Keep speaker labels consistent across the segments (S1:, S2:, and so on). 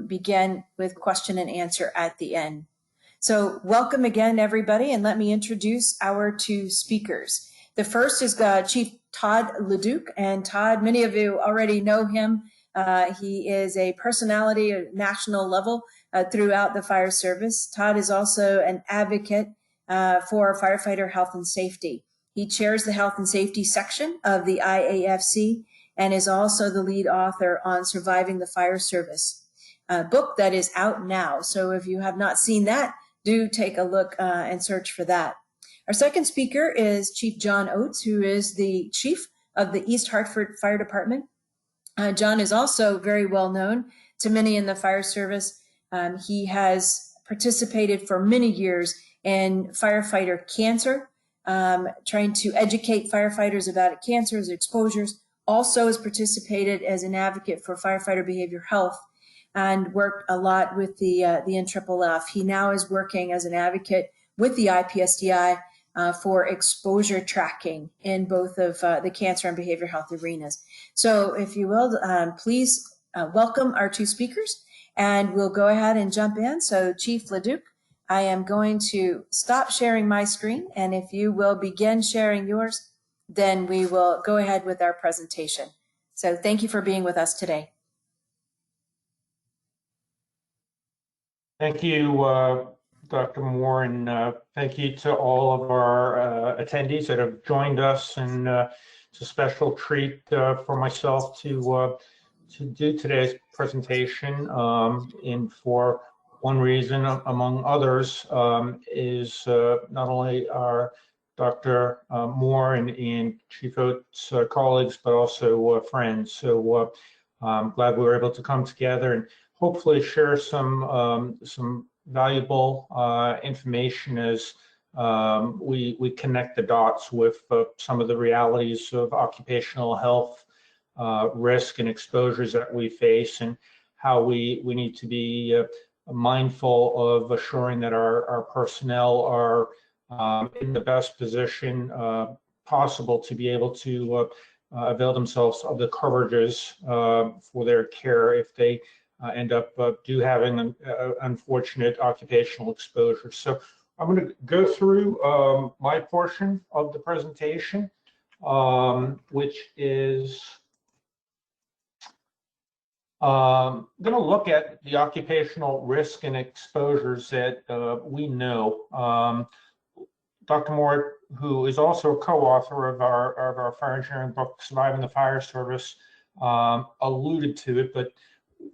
S1: begin with question and answer at the end. So welcome again, everybody, and let me introduce our two speakers. The first is Chief Todd LeDuc, and Todd, many of you already know him. He is a personality at national level throughout the fire service. Todd is also an advocate for firefighter health and safety. He chairs the health and safety section of the IAFC and is also the lead author on Surviving the Fire Service, a book that is out now. So if you have not seen that, do take a look and search for that. Our second speaker is Chief John Oates, who is the chief of the East Hartford Fire Department. John is also very well known to many in the fire service. He has participated for many years in firefighter cancer, trying to educate firefighters about cancer's exposures. Also has participated as an advocate for firefighter behavior health and worked a lot with the NFFF. He now is working as an advocate with the IPSDI for exposure tracking in both of the cancer and behavior health arenas. So if you will, please welcome our two speakers, and we'll go ahead and jump in. So Chief LeDuc, I am going to stop sharing my screen, and if you will begin sharing yours, then we will go ahead with our presentation. So thank you for being with us today.
S2: Thank you, Dr. Moore, and thank you to all of our attendees that have joined us. And it's a special treat for myself to do today's presentation. And for one reason, among others, is not only our Dr. Moore and Chief Oates colleagues, but also friends. So I'm glad we were able to come together and hopefully share some valuable information as we connect the dots with some of the realities of occupational health risk and exposures that we face, and how we need to be mindful of assuring that our personnel are in the best position possible to be able to avail themselves of the coverages for their care if they end up having an unfortunate occupational exposure. So I'm going to go through my portion of the presentation, which is going to look at the occupational risk and exposures that we know. Dr. Moore, who is also a co-author of our fire engineering book, Surviving the Fire Service, alluded to it, but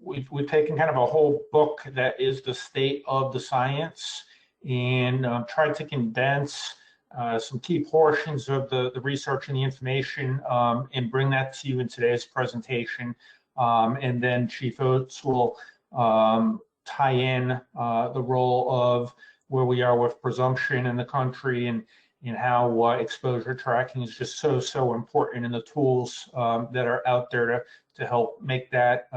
S2: we've taken kind of a whole book that is the state of the science and tried to condense some key portions of the research and the information and bring that to you in today's presentation. And then Chief Oates will tie in the role of where we are with presumption in the country, and how exposure tracking is just so important in the tools that are out there to help make that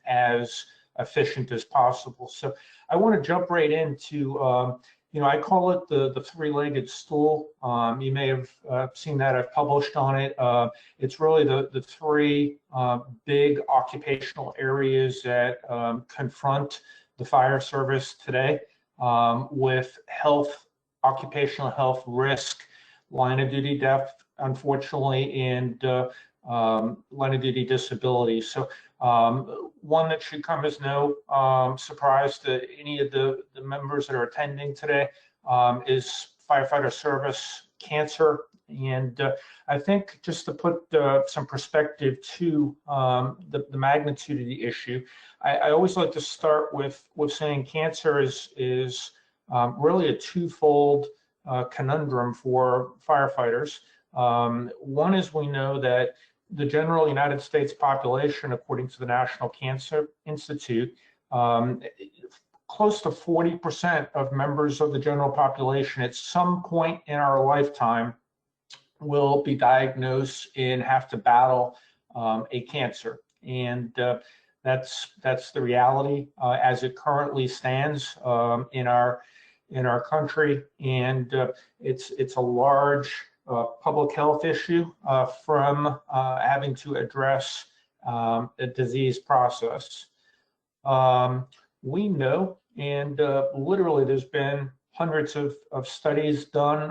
S2: as efficient as possible. So I want to jump right into, I call it the three-legged stool. You may have seen that. I've published on it. It's really the three big occupational areas that confront the fire service today, with health, occupational health risk, line of duty death, unfortunately, and line of duty disability. So one that should come as no surprise to any of the members that are attending today is firefighter service cancer. And I think just to put some perspective to the magnitude of the issue, I always like to start with saying cancer is really a twofold conundrum for firefighters. One is, we know that the general United States population, according to the National Cancer Institute, close to 40% of members of the general population at some point in our lifetime will be diagnosed and have to battle a cancer. And that's the reality as it currently stands in our country. And it's a large public health issue from having to address a disease process. we know, and literally there's been hundreds of studies done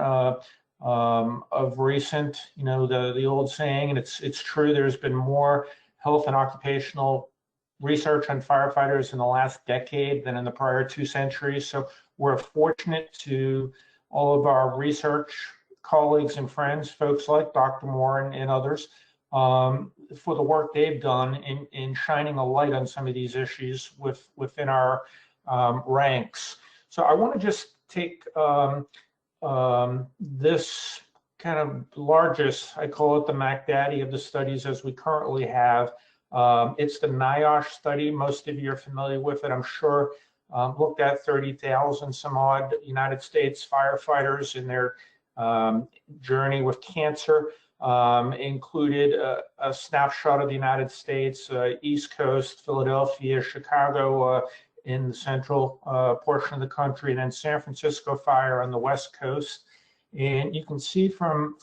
S2: of recent, the old saying, and it's true, there's been more health and occupational research on firefighters in the last decade than in the prior 2 centuries. So we're fortunate to all of our research colleagues and friends, folks like Dr. Moore and others, for the work they've done in shining a light on some of these issues within our ranks. So I want to just take this kind of largest, I call it the Mac Daddy of the studies as we currently have. It's the NIOSH study. Most of you are familiar with it, I'm sure. Looked at 30,000 some odd United States firefighters in their journey with cancer. Included a snapshot of the United States, East Coast, Philadelphia, Chicago in the central portion of the country, and then San Francisco fire on the West Coast. And you can see from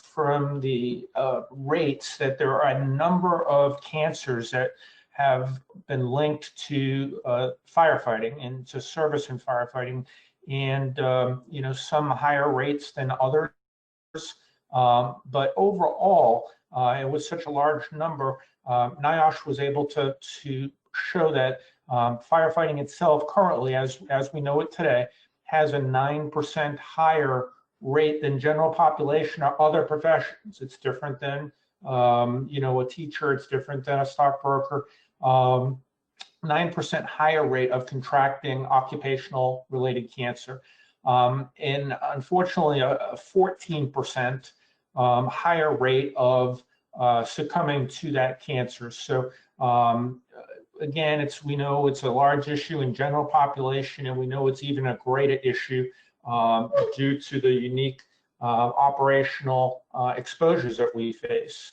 S2: the rates that there are a number of cancers that have been linked to firefighting and to service in firefighting, and some higher rates than others. But overall, it was such a large number. NIOSH was able to show that firefighting itself currently, as we know it today, has a 9% higher rate than general population or other professions. It's different than a teacher. It's different than a stockbroker. 9% higher rate of contracting occupational related cancer. And unfortunately, a 14% higher rate of succumbing to that cancer. So again, we know it's a large issue in general population, and we know it's even a greater issue due to the unique operational exposures that we face.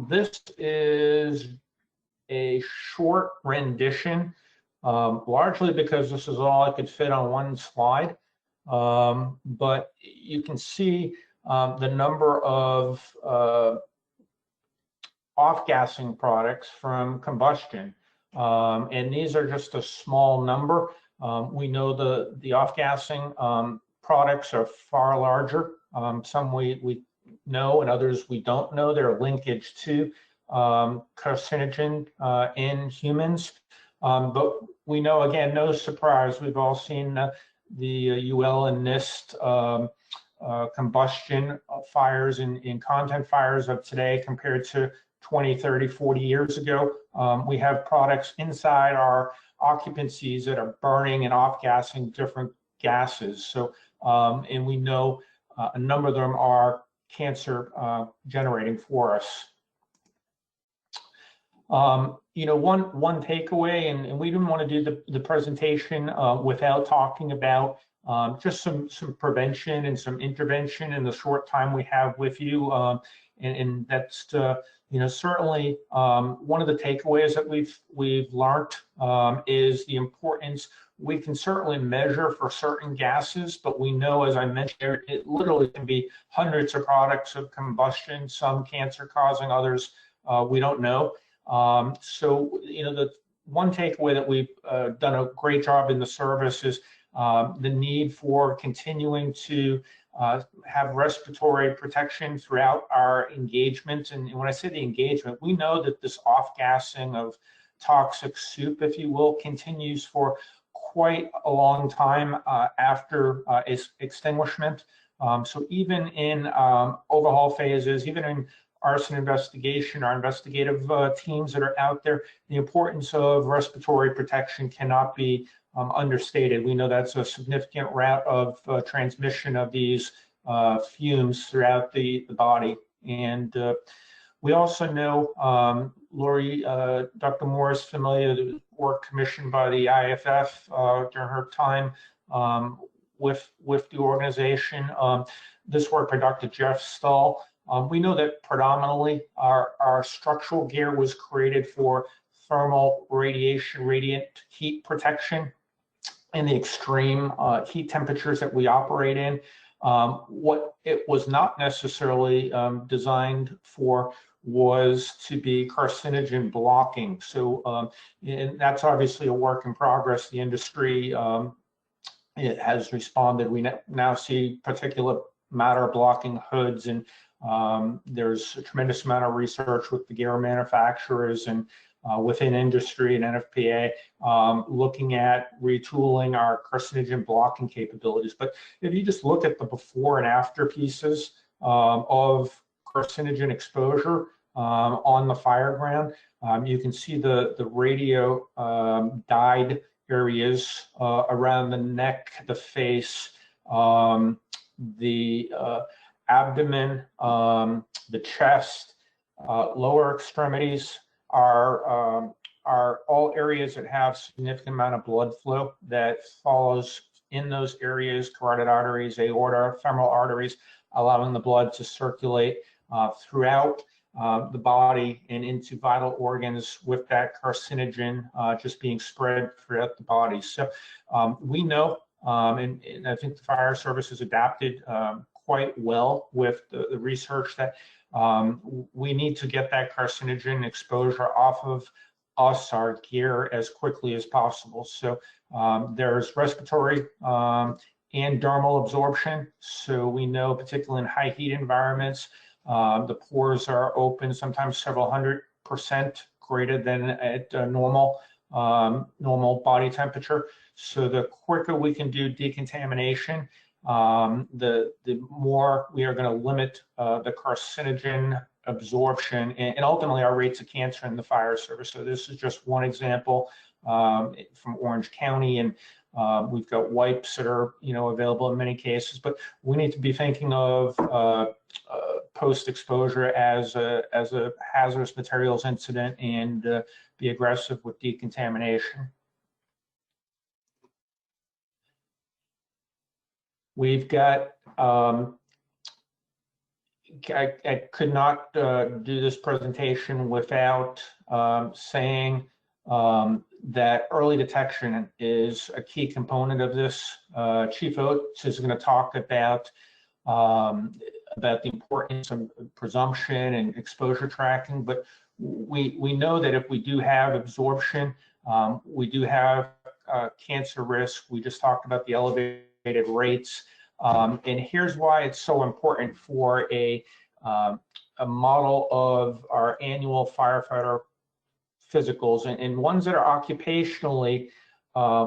S2: This is a short rendition, largely because this is all I could fit on one slide. But you can see the number of off-gassing products from combustion. And these are just a small number. We know the off-gassing products are far larger. Some we know and others we don't know their linkage to carcinogen in humans. But we know, again, no surprise, we've all seen the UL and NIST combustion fires and content fires of today compared to 20, 30, 40 years ago. We have products inside our occupancies that are burning and off-gassing different gases. So, and we know a number of them are cancer generating for us. One takeaway, and we didn't want to do the presentation without talking about just some prevention and some intervention in the short time we have with you, and that's certainly one of the takeaways that we've learned is the importance. We can certainly measure for certain gases, but we know, as I mentioned, it literally can be hundreds of products of combustion, some cancer causing, others we don't know. So, the one takeaway that we've done a great job in the service is the need for continuing to have respiratory protection throughout our engagement. And when I say the engagement, we know that this off-gassing of toxic soup, if you will, continues for quite a long time after extinguishment. So even in overhaul phases, even in arson investigation, our investigative teams that are out there, the importance of respiratory protection cannot be understated. We know that's a significant route of transmission of these fumes throughout the body. And we also know, Lori, Dr. Moore is familiar with work commissioned by the IAFF during her time with the organization. This work by Dr. Jeff Stahl. We know that predominantly our structural gear was created for thermal radiation, radiant heat protection in the extreme heat temperatures that we operate in. What it was not necessarily designed for was to be carcinogen blocking. So and that's obviously a work in progress. The industry it has responded. We now see particulate matter blocking hoods, and there's a tremendous amount of research with the gear manufacturers and within industry and NFPA looking at retooling our carcinogen blocking capabilities. But if you just look at the before and after pieces of carcinogen exposure on the fire ground, you can see the radio dyed areas around the neck, the face, the abdomen, the chest, lower extremities are all areas that have significant amount of blood flow that follows in those areas: carotid arteries, aorta, femoral arteries, allowing the blood to circulate throughout the body and into vital organs, with that carcinogen just being spread throughout the body. So we know, and I think the fire service has adapted quite well with the research, that we need to get that carcinogen exposure off of us, our gear, as quickly as possible. So there's respiratory and dermal absorption. So we know, particularly in high heat environments, the pores are open, sometimes several 100% greater than at normal body temperature. So the quicker we can do decontamination, the more we are going to limit the carcinogen absorption and ultimately our rates of cancer in the fire service. So this is just one example from Orange County, and we've got wipes that are available in many cases, but we need to be thinking of post-exposure as a hazardous materials incident and be aggressive with decontamination. We've got, I could not do this presentation without saying that early detection is a key component of this. Chief Oates is going to talk about the importance of presumption and exposure tracking, but we know that if we do have absorption, we do have cancer risk. We just talked about the elevated rates, and here's why it's so important for a model of our annual firefighter physicals and ones that are occupationally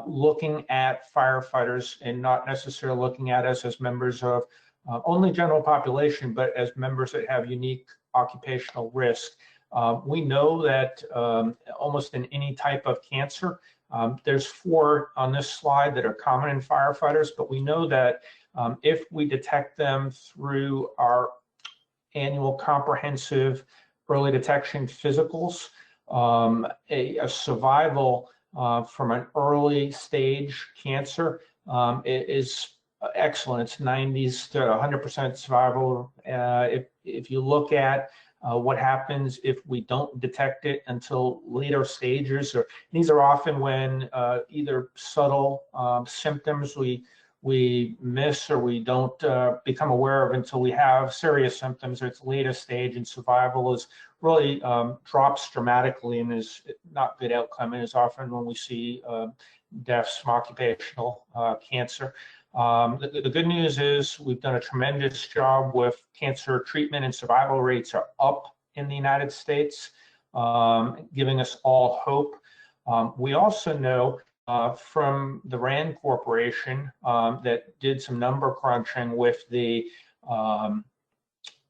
S2: looking at firefighters and not necessarily looking at us as members of only general population, but as members that have unique occupational risk. We know that almost in any type of cancer, there's 4 on this slide that are common in firefighters, but we know that if we detect them through our annual comprehensive early detection physicals, a survival from an early stage cancer is excellent. It's 90s to 100% survival. If you look at what happens if we don't detect it until later stages, or these are often when either subtle symptoms we miss or we don't become aware of until we have serious symptoms, or it's later stage, and survival is really drops dramatically and is not good outcome, and is often when we see deaths from occupational cancer. The good news is we've done a tremendous job with cancer treatment, and survival rates are up in the United States, giving us all hope. We also know from the RAND Corporation that did some number crunching with the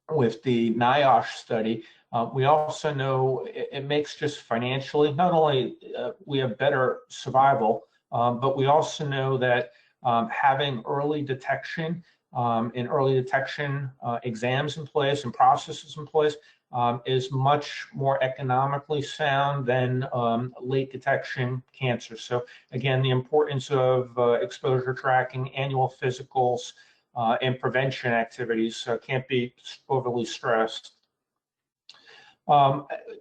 S2: NIOSH study. We also know it makes just financially, not only we have better survival, but we also know that having early detection and early detection exams in place and processes in place is much more economically sound than late detection cancer. So again, the importance of exposure tracking, annual physicals, and prevention activities can't be overly stressed.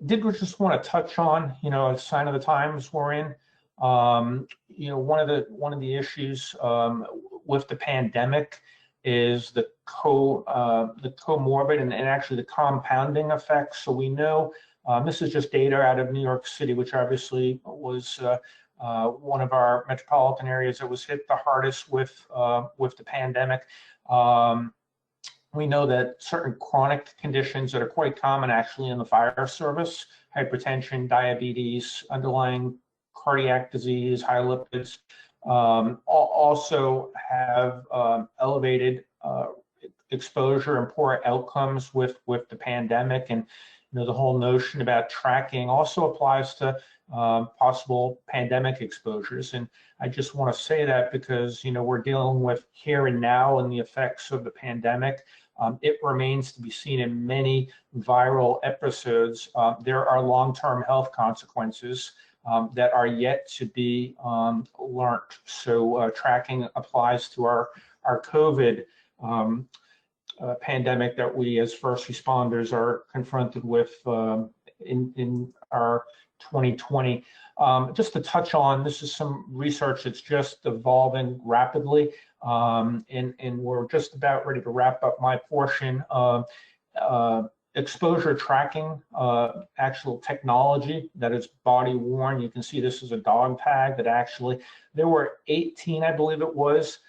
S2: Did we just want to touch on, a sign of the times we're in? One of the issues with the pandemic is the comorbid and actually the compounding effects. So we know this is just data out of New York City, which obviously was one of our metropolitan areas that was hit the hardest with the pandemic. We know that certain chronic conditions that are quite common actually in the fire service, hypertension, diabetes, underlying cardiac disease, high lipids, also have elevated exposure and poor outcomes with the pandemic. And the whole notion about tracking also applies to possible pandemic exposures. And I just want to say that because we're dealing with here and now and the effects of the pandemic. It remains to be seen in many viral episodes. There are long-term health consequences that are yet to be learned. So tracking applies to our COVID pandemic that we as first responders are confronted with in our 2020. Just to touch on, this is some research that's just evolving rapidly, and we're just about ready to wrap up my portion. Exposure tracking, actual technology that is body worn. You can see this is a dog tag that actually, there were 18, I believe it was,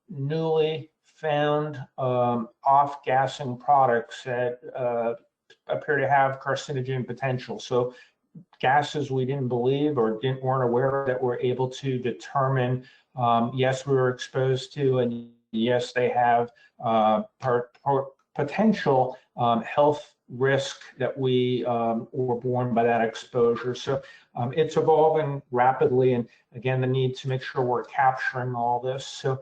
S2: newly found off-gassing products that appear to have carcinogen potential. So gases we didn't believe or weren't aware of that we're able to determine, yes, we were exposed to, and yes, they have potential health risk that we were borne by that exposure. So it's evolving rapidly, and again, the need to make sure we're capturing all this. So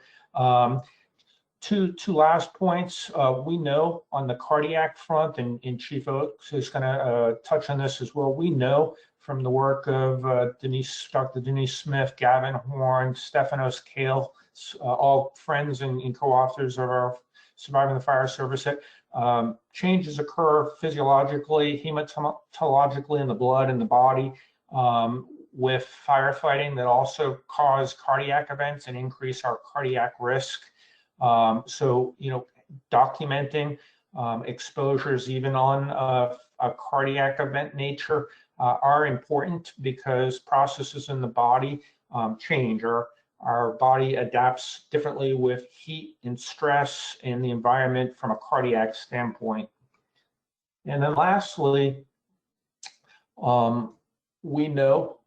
S2: two last points. We know on the cardiac front, and Chief Oates is going to touch on this as well. We know from the work of Dr. Denise Smith, Gavin Horn, Stephanos Kale, all friends and co-authors of our Surviving the Fire Service, that changes occur physiologically, hematologically in the blood and the body with firefighting that also cause cardiac events and increase our cardiac risk. So, documenting exposures even on a cardiac event nature are important because processes in the body change. Our body adapts differently with heat and stress and the environment from a cardiac standpoint. And then lastly, we know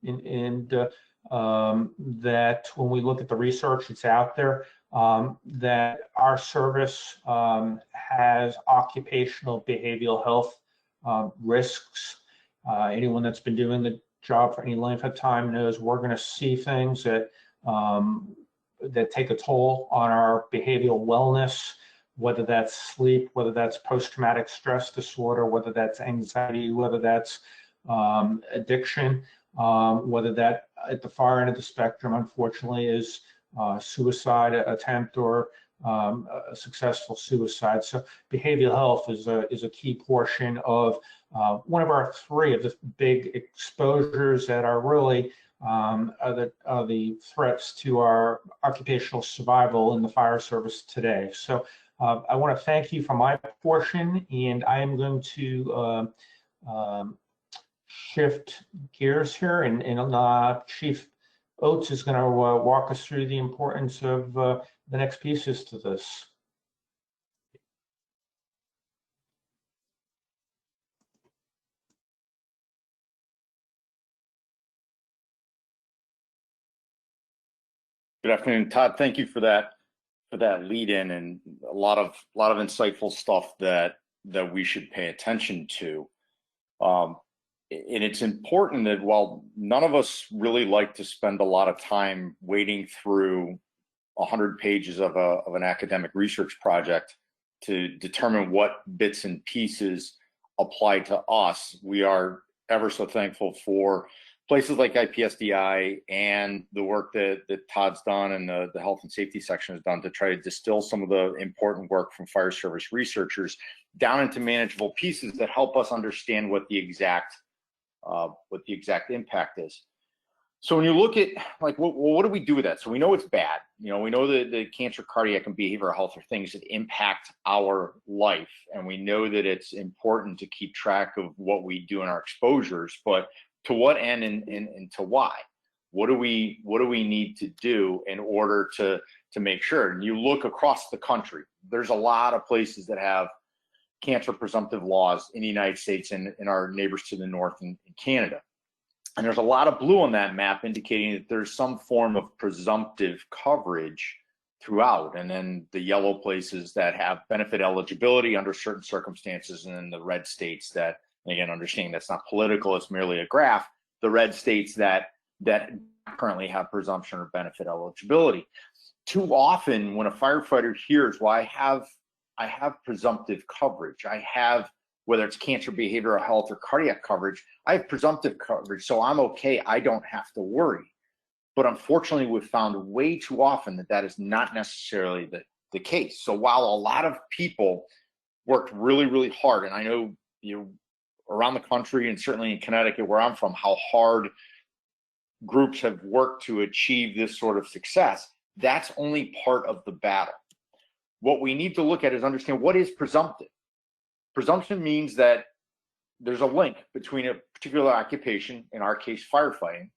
S2: that when we look at the research that's out there, that our service has occupational behavioral health risks. Anyone that's been doing the job for any length of time knows we're going to see things that take a toll on our behavioral wellness, whether that's sleep, whether that's post-traumatic stress disorder, whether that's anxiety, whether that's addiction, whether that at the far end of the spectrum, unfortunately, is suicide attempt or a successful suicide. So behavioral health is a key portion of one of our three of the big exposures that are really the threats to our occupational survival in the fire service today. So I want to thank you for my portion, and I am going to shift gears here, and Chief Oates is going to walk us through the importance of the next pieces to this.
S3: Good afternoon, Todd. Thank you for that lead in, and a lot of insightful stuff that we should pay attention to. And it's important that while none of us really like to spend a lot of time wading through 100 pages of an academic research project to determine what bits and pieces apply to us, we are ever so thankful for places like IPSDI and the work that Todd's done and the health and safety section has done to try to distill some of the important work from fire service researchers down into manageable pieces that help us understand what the exact impact is. So when you look at like, what do we do with that? So we know it's bad. You know, we know that the cancer, cardiac, and behavioral health are things that impact our life, and we know that it's important to keep track of what we do in our exposures. But to what end and to why? What do we need to do in order to make sure? And you look across the country. There's a lot of places that have cancer presumptive laws in the United States and in our neighbors to the north in Canada. And there's a lot of blue on that map indicating that there's some form of presumptive coverage throughout. And then the yellow places that have benefit eligibility under certain circumstances, and then the red states that, again, understanding that's not political, it's merely a graph, the red states that currently have presumption or benefit eligibility. Too often when a firefighter hears, well, I have presumptive coverage, I have, whether it's cancer, behavioral health, or cardiac coverage, I have presumptive coverage, so I'm okay, I don't have to worry. But unfortunately, we've found way too often that that is not necessarily the case. So while a lot of people worked really, really hard, and I know, you know, around the country and certainly in Connecticut, where I'm from, how hard groups have worked to achieve this sort of success, that's only part of the battle. What we need to look at is understand, what is presumptive? Presumption means that there's a link between a particular occupation, in our case firefighting,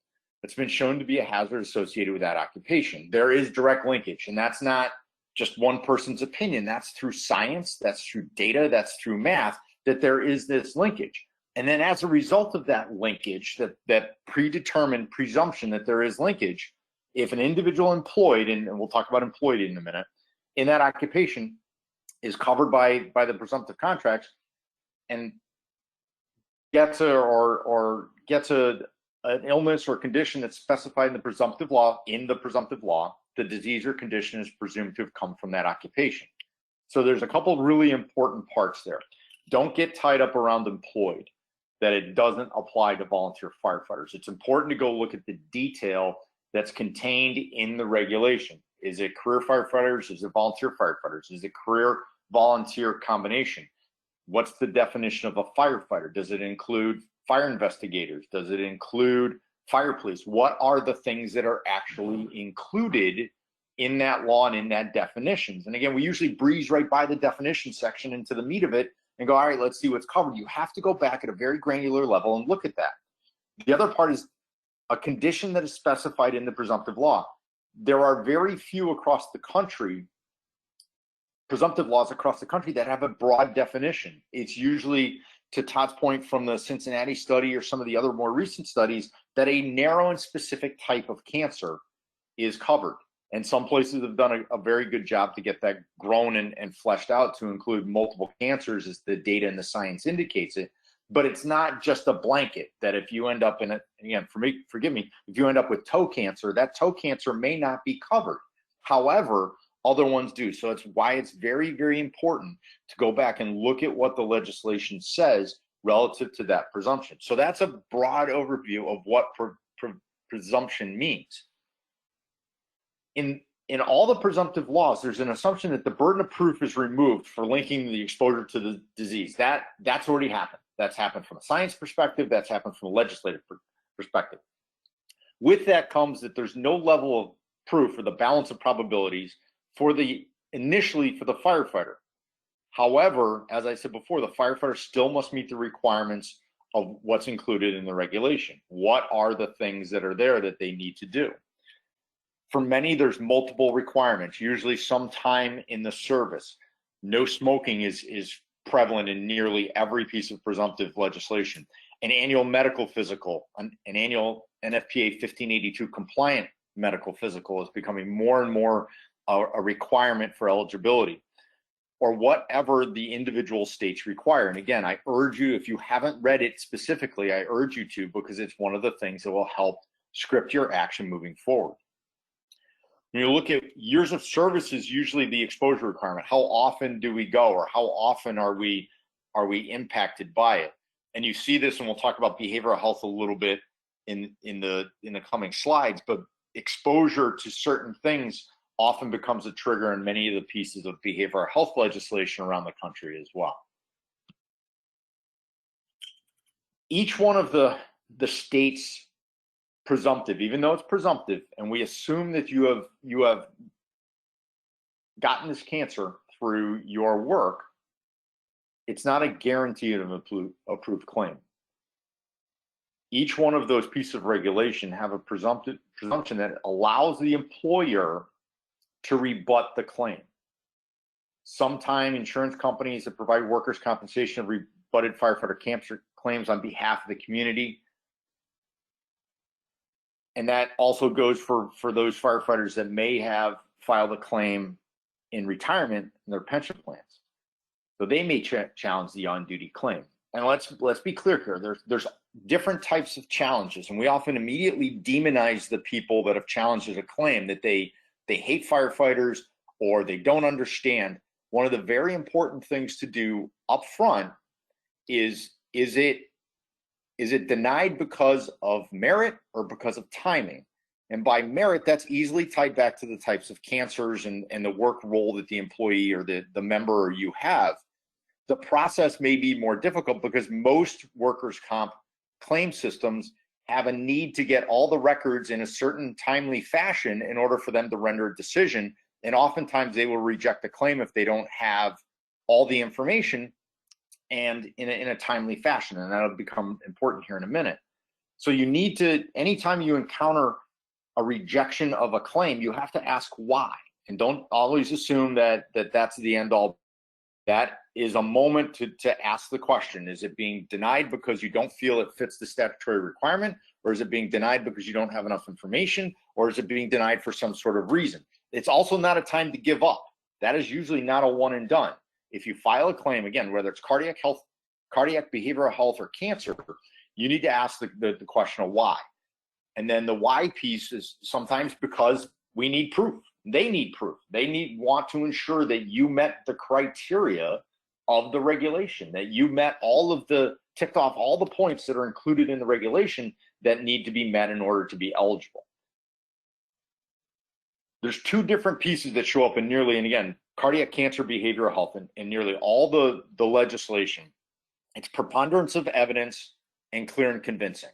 S3: that's been shown to be a hazard associated with that occupation. There is direct linkage, and that's not just one person's opinion. That's through science, that's through data, that's through math, that there is this linkage. And then as a result of that linkage, that predetermined presumption that there is linkage, if an individual employed, and we'll talk about employed in a minute, in that occupation is covered by the presumptive contracts and gets an illness or condition that's specified in the presumptive law, the disease or condition is presumed to have come from that occupation. So there's a couple of really important parts there. Don't get tied up around employed, that it doesn't apply to volunteer firefighters. It's important to go look at the detail that's contained in the regulation. Is it career firefighters? Is it volunteer firefighters? Is it career volunteer combination? What's the definition of a firefighter? Does it include fire investigators? Does it include fire police? What are the things that are actually included in that law and in that definitions? And again, we usually breeze right by the definition section into the meat of it and go, all right, let's see what's covered. You have to go back at a very granular level and look at that. The other part is a condition that is specified in the presumptive law. There are very few across the country, presumptive laws across the country, that have a broad definition. It's usually, to Todd's point from the Cincinnati study or some of the other more recent studies, that a narrow and specific type of cancer is covered. And some places have done a very good job to get that grown and fleshed out to include multiple cancers as the data and the science indicates it. But it's not just a blanket that if you end up in it, again, forgive me, if you end up with toe cancer, that toe cancer may not be covered. However, other ones do. So that's why it's very, very important to go back and look at what the legislation says relative to that presumption. So that's a broad overview of what presumption means. In all the presumptive laws, there's an assumption that the burden of proof is removed for linking the exposure to the disease. That's already happened. That's happened from a science perspective. That's happened from a legislative perspective. With that comes that there's no level of proof or the balance of probabilities initially for the firefighter. However, as I said before, the firefighter still must meet the requirements of what's included in the regulation. What are the things that are there that they need to do? For many, there's multiple requirements, usually sometime in the service. No smoking is prevalent in nearly every piece of presumptive legislation. An annual medical physical, an annual NFPA 1582 compliant medical physical is becoming more and more a requirement for eligibility, or whatever the individual states require. And again, I urge you, if you haven't read it specifically, I urge you to, because it's one of the things that will help script your action moving forward. When you look at years of service is usually the exposure requirement. How often do we go, or how often are we impacted by it? And you see this, and we'll talk about behavioral health a little bit in the coming slides, but exposure to certain things often becomes a trigger in many of the pieces of behavioral health legislation around the country as well. Each one of the states presumptive, even though it's presumptive, and we assume that you have gotten this cancer through your work, it's not a guarantee of an approved claim. Each one of those pieces of regulation have a presumption that allows the employer to rebut the claim. Sometimes insurance companies that provide workers' compensation have rebutted firefighter cancer claims on behalf of the community. And that also goes for those firefighters that may have filed a claim in retirement in their pension plans. So they may challenge the on-duty claim. And let's be clear here. There's different types of challenges, and we often immediately demonize the people that have challenged a claim that they hate firefighters or they don't understand. One of the very important things to do up front is it denied because of merit or because of timing? And by merit, that's easily tied back to the types of cancers and the work role that the employee or the member or you have. The process may be more difficult because most workers' comp claim systems have a need to get all the records in a certain timely fashion in order for them to render a decision. And oftentimes they will reject the claim if they don't have all the information and in a timely fashion. And that'll become important here in a minute. So you need to, anytime you encounter a rejection of a claim, you have to ask why. And don't always assume that that's the end all. That is a moment to ask the question. Is it being denied because you don't feel it fits the statutory requirement? Or is it being denied because you don't have enough information? Or is it being denied for some sort of reason? It's also not a time to give up. That is usually not a one and done. If you file a claim, again, whether it's cardiac health, cardiac behavioral health, or cancer, you need to ask the question of why. And then the why piece is sometimes because we need proof. They need proof. They want to ensure that you met the criteria of the regulation, that you met ticked off all the points that are included in the regulation that need to be met in order to be eligible. There's two different pieces that show up in nearly, and again, cardiac cancer, behavioral health, and nearly all the legislation. It's preponderance of evidence and clear and convincing.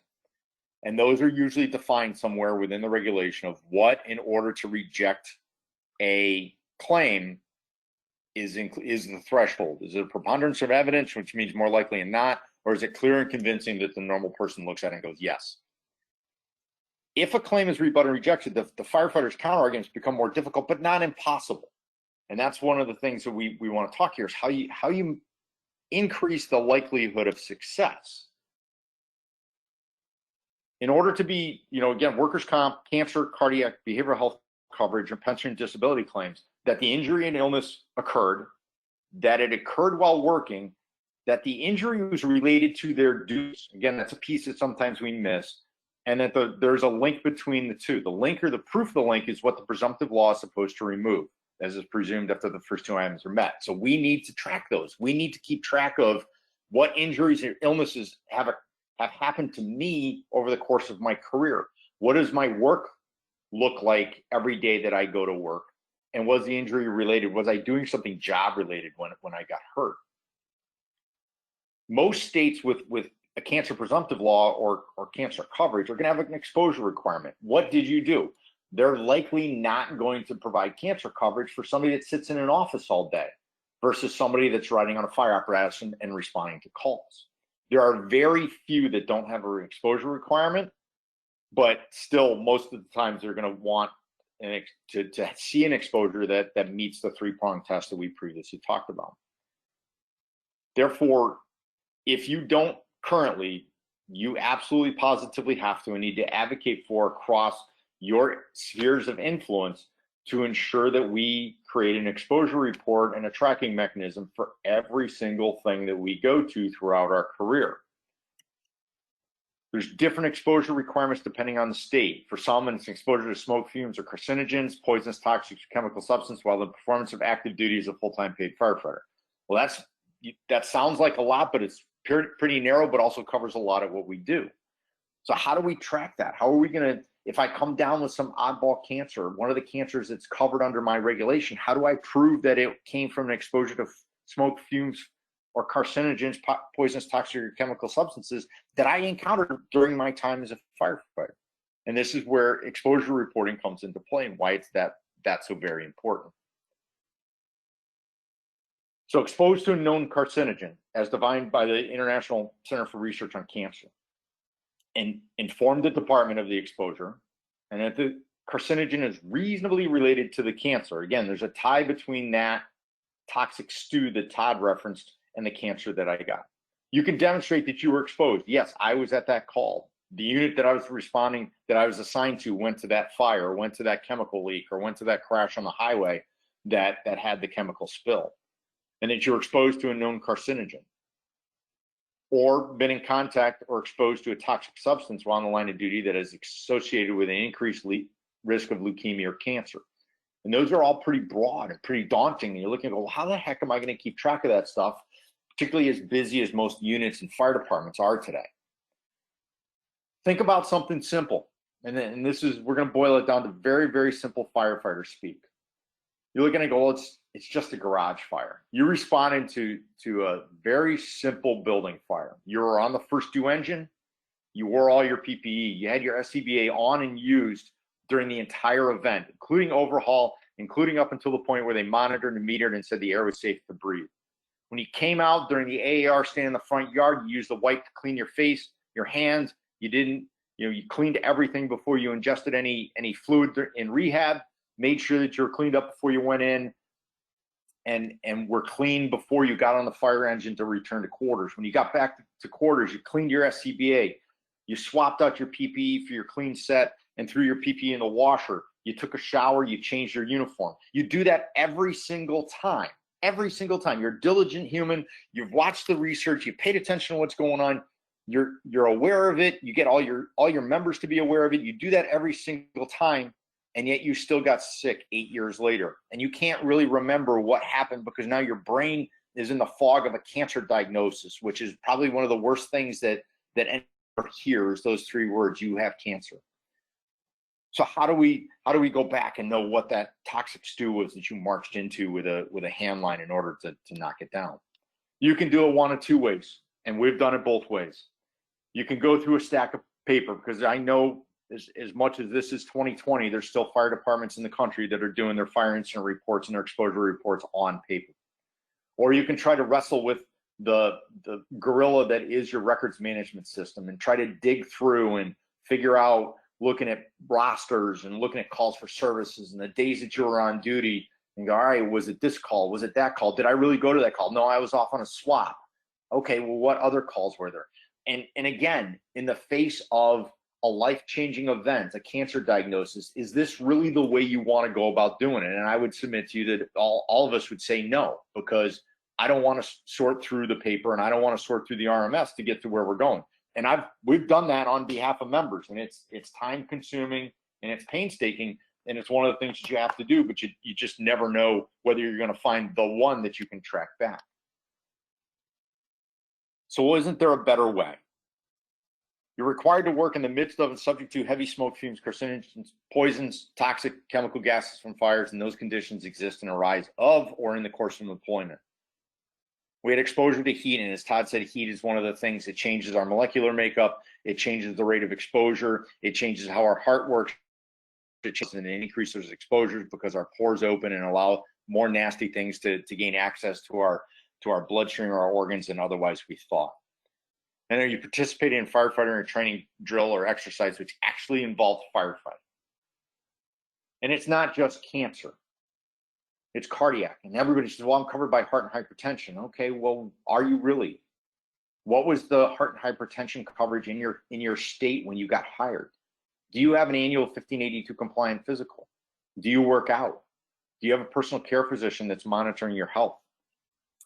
S3: And those are usually defined somewhere within the regulation of what, in order to reject a claim, is the threshold. Is it a preponderance of evidence, which means more likely than not, or is it clear and convincing that the normal person looks at it and goes, yes? If a claim is rebutted and rejected, the firefighters' counterarguments become more difficult, but not impossible. And that's one of the things that we want to talk here is how you increase the likelihood of success. In order to be, again, workers' comp, cancer, cardiac, behavioral health coverage, and pension and disability claims, that the injury and illness occurred, that it occurred while working, that the injury was related to their duties. Again, that's a piece that sometimes we miss, and that there's a link between the two. The link or the proof of the link is what the presumptive law is supposed to remove, as is presumed after the first two items are met. So we need to track those. We need to keep track of what injuries or illnesses have happened to me over the course of my career. What does my work look like every day that I go to work? And was the injury related? Was I doing something job related when I got hurt? Most states with a cancer presumptive law or cancer coverage are going to have an exposure requirement. What did you do? They're likely not going to provide cancer coverage for somebody that sits in an office all day versus somebody that's riding on a fire apparatus and responding to calls. There are very few that don't have an exposure requirement, but still most of the times they're going to want to see an exposure that meets the three-pronged test that we previously talked about. Therefore, if you don't currently, you absolutely positively have to and need to advocate for across your spheres of influence to ensure that we create an exposure report and a tracking mechanism for every single thing that we go to throughout our career. There's different exposure requirements depending on the state. For some, it's exposure to smoke fumes or carcinogens, poisonous, toxic, chemical substance, while the performance of active duty as a full-time paid firefighter. Well, that sounds like a lot, but it's pretty narrow, but also covers a lot of what we do. So how do we track that? How are we going to, if I come down with some oddball cancer, one of the cancers that's covered under my regulation, how do I prove that it came from an exposure to smoke fumes or carcinogens, poisonous, toxic, or chemical substances that I encountered during my time as a firefighter? And this is where exposure reporting comes into play and why it's that's so very important. So exposed to a known carcinogen, as defined by the International Center for Research on Cancer, and inform the department of the exposure, and that the carcinogen is reasonably related to the cancer. Again, there's a tie between that toxic stew that Todd referenced and the cancer that I got. You can demonstrate that you were exposed. Yes, I was at that call. The unit that I was responding, that I was assigned to, went to that fire, went to that chemical leak, or went to that crash on the highway that had the chemical spill, and that you're exposed to a known carcinogen, or been in contact or exposed to a toxic substance while on the line of duty that is associated with an increased risk of leukemia or cancer. And those are all pretty broad and pretty daunting. And you're looking at, well, how the heck am I going to keep track of that stuff, particularly as busy as most units and fire departments are today? Think about something simple. And this is, we're going to boil it down to very, very simple firefighter speak. You're looking at, well, it's just a garage fire. You're responding to a very simple building fire. You were on the first due engine. You wore all your PPE. You had your SCBA on and used during the entire event, including overhaul, including up until the point where they monitored and metered and said the air was safe to breathe. When you came out during the AAR stand in the front yard, you used the wipe to clean your face, your hands. You didn't, you cleaned everything before you ingested any fluid in rehab, made sure that you were cleaned up before you went in, and were clean before you got on the fire engine to return to quarters. When you got back to quarters, you cleaned your SCBA, you swapped out your PPE for your clean set and threw your PPE in the washer. You took a shower, you changed your uniform. You do that every single time. Every single time. You're a diligent human. You've watched the research. You paid attention to what's going on. You're aware of it. You get all your members to be aware of it. You do that every single time, and yet you still got sick 8 years later. And you can't really remember what happened because now your brain is in the fog of a cancer diagnosis, which is probably one of the worst things that anyone hears, those three words, you have cancer. So how do we go back and know what that toxic stew was that you marched into with a hand line in order to knock it down? You can do it one of two ways, and we've done it both ways. You can go through a stack of paper, because I know as much as this is 2020, there's still fire departments in the country that are doing their fire incident reports and their exposure reports on paper. Or you can try to wrestle with the gorilla that is your records management system and try to dig through and figure out, looking at rosters and looking at calls for services and the days that you were on duty, and go, all right, was it this call? Was it that call? Did I really go to that call? No, I was off on a swap. Okay, well, what other calls were there? And again, in the face of a life-changing event, a cancer diagnosis, is this really the way you want to go about doing it? And I would submit to you that all of us would say no, because I don't want to sort through the paper and I don't want to sort through the RMS to get to where we're going. And we've done that on behalf of members, and it's time consuming and it's painstaking, and it's one of the things that you have to do, but you just never know whether you're going to find the one that you can track back. So isn't there a better way? You're required to work in the midst of and subject to heavy smoke fumes, carcinogens, poisons, toxic chemical gases from fires, and those conditions exist and arise of or in the course of employment. We had exposure to heat, and as Todd said, heat is one of the things that changes our molecular makeup. It changes the rate of exposure. It changes how our heart works. It changes and increases exposures because our pores open and allow more nasty things to gain access to our bloodstream or our organs than otherwise we thought. And then you participate in firefighter and training drill or exercise, which actually involves firefighting. And it's not just cancer. It's cardiac. And everybody says, well, I'm covered by heart and hypertension. Okay, well, are you really? What was the heart and hypertension coverage in your state when you got hired? Do you have an annual 1582 compliant physical? Do you work out? Do you have a personal care physician that's monitoring your health?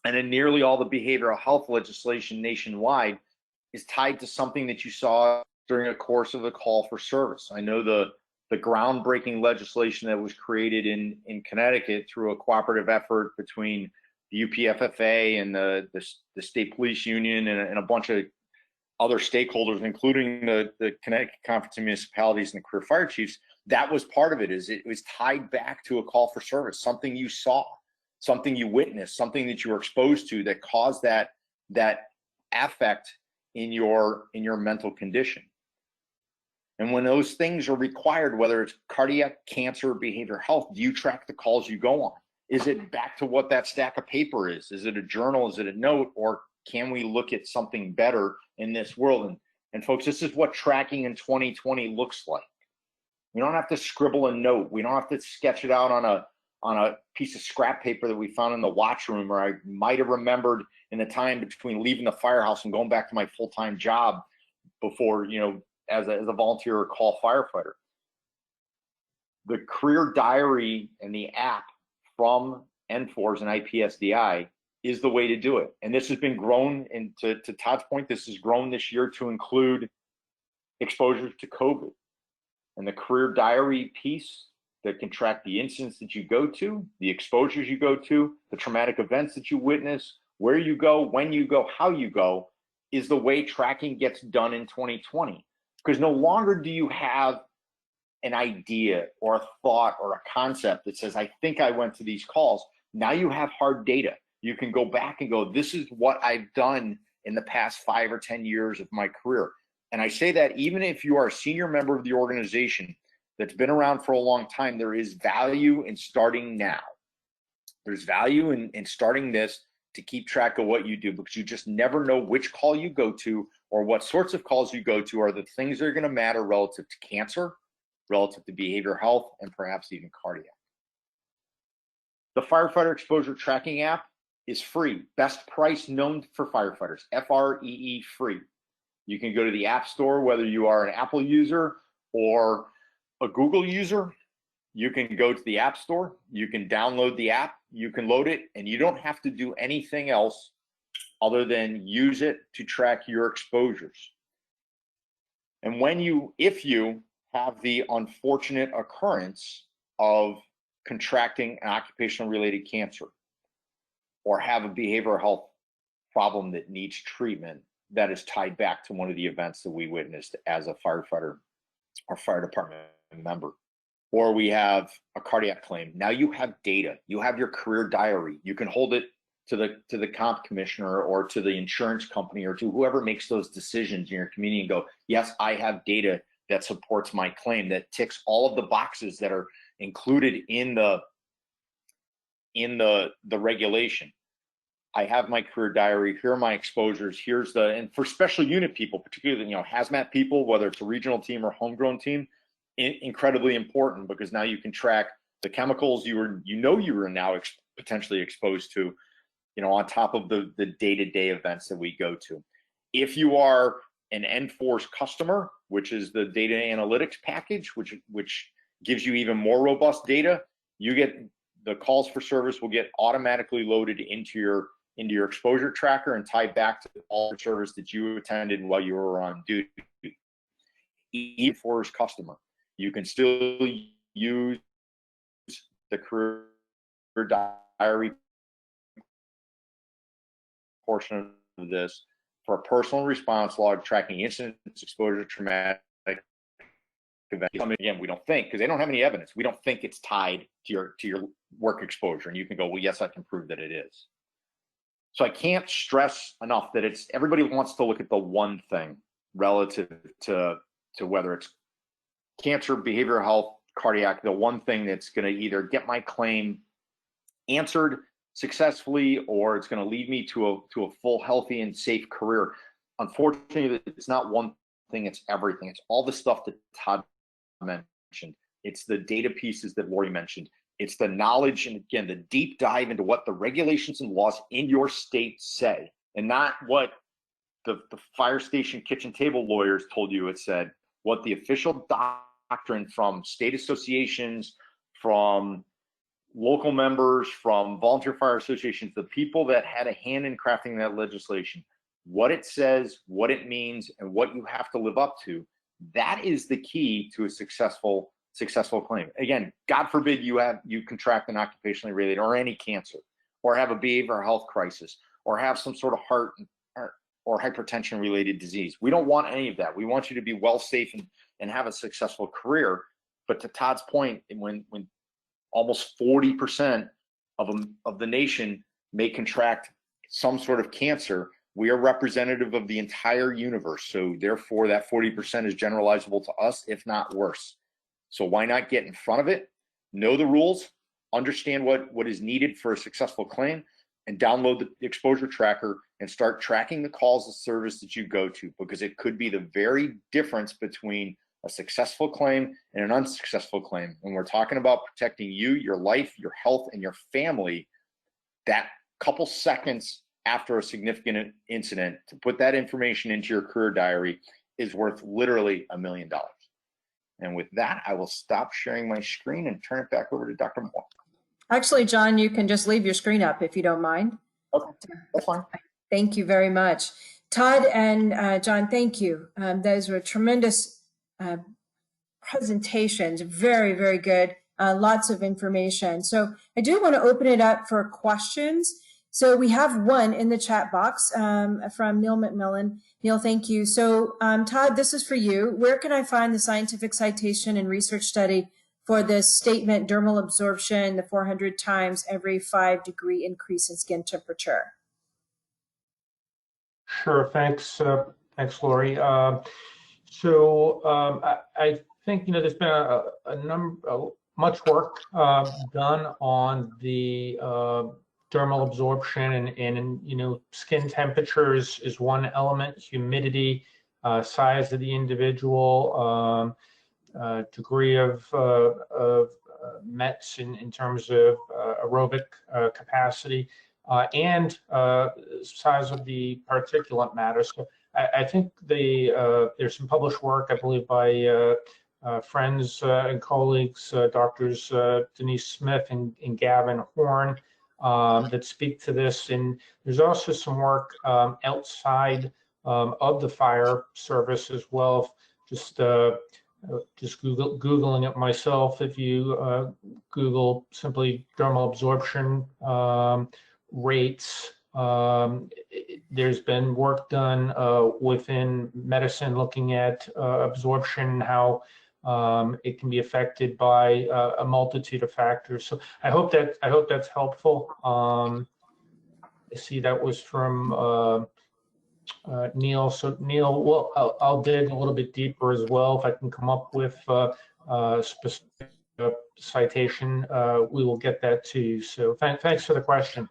S3: And then nearly all the behavioral health legislation nationwide is tied to something that you saw during a course of the call for service. I know the groundbreaking legislation that was created in Connecticut through a cooperative effort between the UPFFA and the state police union and a bunch of other stakeholders, including the Connecticut Conference of Municipalities and the career fire chiefs. That was part of it. It was tied back to a call for service, something you saw, something you witnessed, something that you were exposed to that caused that affect in your mental condition. And when those things are required, whether it's cardiac, cancer, or behavioral health, do you track the calls you go on? Is it back to what that stack of paper is? Is it a journal? Is it a note? Or can we look at something better in this world? And folks, this is what tracking in 2020 looks like. We don't have to scribble a note. We don't have to sketch it out on a piece of scrap paper that we found in the watch room, or I might have remembered in the time between leaving the firehouse and going back to my full-time job before, as a volunteer or call firefighter. The career diary and the app from NFORS and IPSDI is the way to do it. And this has been grown, and to Todd's point, this has grown this year to include exposure to COVID. And the career diary piece that can track the incidents that you go to, the exposures you go to, the traumatic events that you witness, where you go, when you go, how you go, is the way tracking gets done in 2020. Because no longer do you have an idea or a thought or a concept that says, I think I went to these calls. Now you have hard data. You can go back and go, this is what I've done in the past 5 or 10 years of my career. And I say that even if you are a senior member of the organization that's been around for a long time, there is value in starting now. There's value in starting this to keep track of what you do, because you just never know which call you go to or what sorts of calls you go to are the things that are going to matter relative to cancer, relative to behavioral health, and perhaps even cardiac. The Firefighter Exposure Tracking app is free. Best price known for firefighters, FREE free. You can go to the App Store, whether you are an Apple user or a Google user. You can go to the App Store, you can download the app, you can load it, and you don't have to do anything else other than use it to track your exposures. And if you have the unfortunate occurrence of contracting an occupational related cancer or have a behavioral health problem that needs treatment that is tied back to one of the events that we witnessed as a firefighter or fire department member, or we have a cardiac claim, now you have data, you have your career diary, you can hold it to the comp commissioner or to the insurance company or to whoever makes those decisions in your community and go, yes, I have data that supports my claim, that ticks all of the boxes that are included in the regulation. I have my career diary, here are my exposures, and for special unit people, particularly, hazmat people, whether it's a regional team or homegrown team, incredibly important, because now you can track the chemicals you were now potentially exposed to, on top of the day-to-day events that we go to. If you are an NFORS customer, which is the data analytics package, which gives you even more robust data, you get the calls for service will get automatically loaded into your exposure tracker and tied back to all the service that you attended while you were on duty. Even for his customer, you can still use the career diary portion of this for a personal response log tracking incidents, exposure, traumatic events. Again, we don't think, because they don't have any evidence, we don't think it's tied to your work exposure, and you can go, well, yes, I can prove that it is. So I can't stress enough that everybody wants to look at the one thing relative to whether it's cancer, behavioral health, cardiac, the one thing that's going to either get my claim answered successfully or it's going to lead me to a full, healthy, and safe career. Unfortunately, it's not one thing, it's everything. It's all the stuff that Todd mentioned. It's the data pieces that Lori mentioned. It's the knowledge, and again, the deep dive into what the regulations and laws in your state say, and not what the fire station kitchen table lawyers told you it said, what the official doctrine from state associations, from local members, from volunteer fire associations, the people that had a hand in crafting that legislation, what it says, what it means, and what you have to live up to. That is the key to a successful claim. Again, God forbid you contract an occupationally related or any cancer, or have a behavioral health crisis, or have some sort of heart or hypertension related disease. We don't want any of that. We want you to be well, safe, and have a successful career. But to Todd's point, when almost 40% of the nation may contract some sort of cancer, We are representative of the entire universe. So therefore that 40% is generalizable to us, if not worse. So why not get in front of it, know the rules, understand what is needed for a successful claim, and download the exposure tracker and start tracking the calls of service that you go to, because it could be the very difference between a successful claim and an unsuccessful claim. When we're talking about protecting you, your life, your health, and your family, that couple seconds after a significant incident to put that information into your career diary is worth literally $1 million. And with that, I will stop sharing my screen and turn it back over to Dr. Moore.
S1: Actually, John, you can just leave your screen up if you don't mind.
S3: Okay, that's fine.
S1: Thank you very much. Todd and John, thank you. Those were tremendous presentations, very, very good, lots of information. So I do want to open it up for questions. So we have one in the chat box from Neil McMillan. Neil, thank you. So Todd, this is for you. Where can I find the scientific citation and research study for this statement, dermal absorption, the 400 times every 5-degree increase in skin temperature?
S2: Sure, thanks, Lori. I think there's been much work done on the dermal absorption, and skin temperatures is one element, humidity, size of the individual, degree of METs in terms of aerobic capacity, and size of the particulate matter. So I think there's some published work, I believe, by friends and colleagues, doctors Denise Smith and Gavin Horn, that speak to this. And there's also some work outside of the fire service as well. Just Googling it myself. If you Google simply dermal absorption rates, there's been work done within medicine looking at absorption, how it can be affected by a multitude of factors. So I hope that's helpful. I see that was from Neil. So Neil, well, I'll dig a little bit deeper as well. If I can come up with a specific citation, we will get that to you. So thanks for the question.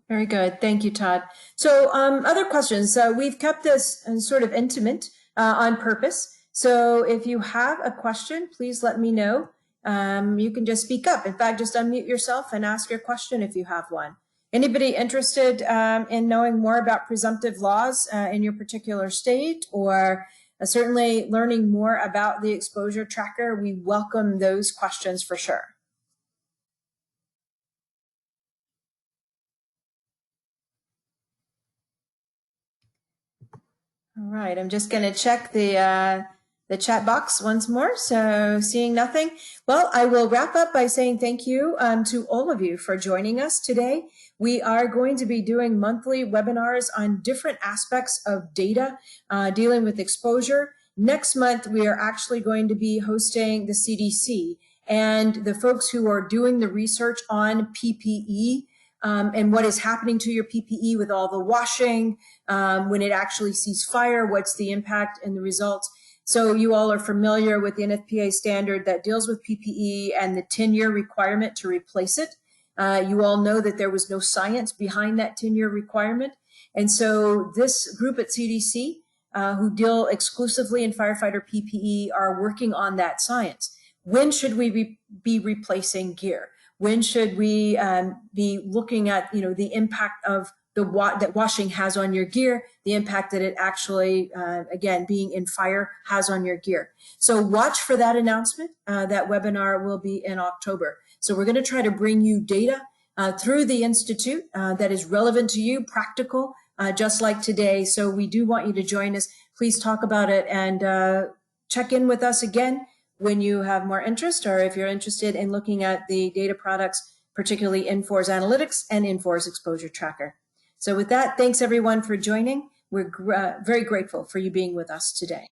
S1: Very good. Thank you, Todd. So other questions. We've kept this sort of intimate on purpose. So if you have a question, please let me know. You can just speak up. In fact, just unmute yourself and ask your question if you have one. Anybody interested in knowing more about presumptive laws in your particular state, or certainly learning more about the exposure tracker? We welcome those questions for sure. All right, I'm just going to check the chat box once more. So seeing nothing, well, I will wrap up by saying thank you to all of you for joining us today. We are going to be doing monthly webinars on different aspects of data dealing with exposure. Next month, we are actually going to be hosting the CDC and the folks who are doing the research on PPE and what is happening to your PPE with all the washing, when it actually sees fire, what's the impact and the results. So you all are familiar with the NFPA standard that deals with PPE and the 10-year requirement to replace it. You all know that there was no science behind that 10-year requirement. And so this group at CDC, who deal exclusively in firefighter PPE, are working on that science. When should we be replacing gear? When should we be looking at, the impact of that washing has on your gear, the impact that it actually, again, being in fire has on your gear. So watch for that announcement. That webinar will be in October. So we're going to try to bring you data through the Institute that is relevant to you, practical, just like today. So we do want you to join us. Please talk about it and check in with us again when you have more interest, or if you're interested in looking at the data products, particularly Infor Analytics and Infor Exposure Tracker. So with that, thanks everyone for joining. We're very grateful for you being with us today.